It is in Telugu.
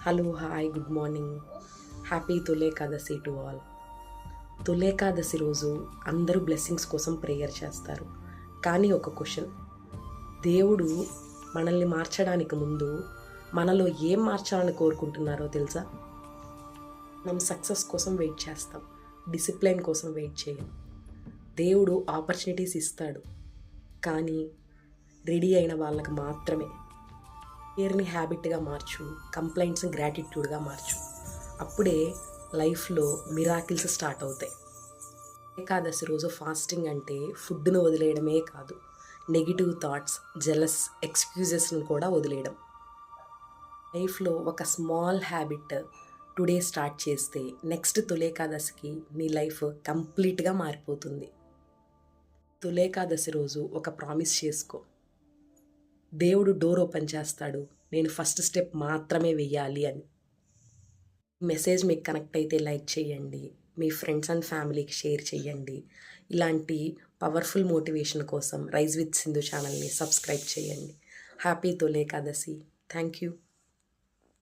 Hello hi good morning. Happy తులేకాదశి to all. తులేకాదశి రోజు అందరూ బ్లెస్సింగ్స్ కోసం ప్రేయర్ చేస్తారు. కానీ ఒక క్వశ్చన్, దేవుడు మనల్ని మార్చడానికి ముందు మనలో ఏం మార్చాలని కోరుకుంటున్నారో తెలుసా? మనం సక్సెస్ కోసం వెయిట్ చేస్తాం, డిసిప్లైన్ కోసం వెయిట్ చేయం. దేవుడు ఆపర్చునిటీస్ ఇస్తాడు, కానీ రెడీ అయిన వాళ్ళకి మాత్రమే. ఫియర్ని హ్యాబిట్గా మార్చు, కంప్లైంట్స్ని గ్రాటిట్యూడ్గా మార్చు. అప్పుడే లైఫ్లో మిరాకిల్స్ స్టార్ట్ అవుతాయి. ఏకాదశి రోజు ఫాస్టింగ్ అంటే ఫుడ్ను వదిలేయడమే కాదు, నెగిటివ్ థాట్స్, జెలస్, ఎక్స్క్యూజెస్ని కూడా వదిలేయడం. లైఫ్లో ఒక స్మాల్ హ్యాబిట్ టుడే స్టార్ట్ చేస్తే నెక్స్ట్ తులేకాదశికి నీ లైఫ్ కంప్లీట్గా మారిపోతుంది. తులేకాదశి రోజు ఒక ప్రామిస్ చేసుకో, దేవుడు డోర్ ఓపెన్ చేస్తాడు, నేను ఫస్ట్ స్టెప్ మాత్రమే వెయ్యాలి అని. మెసేజ్ మీకు కనెక్ట్ అయితే లైక్ చేయండి, మీ ఫ్రెండ్స్ అండ్ ఫ్యామిలీకి షేర్ చేయండి. ఇలాంటి పవర్ఫుల్ మోటివేషన్ కోసం రైజ్ విత్ సింధు ఛానల్ని సబ్స్క్రైబ్ చేయండి. హ్యాపీ తొలి ఏకాదశి. Thank you.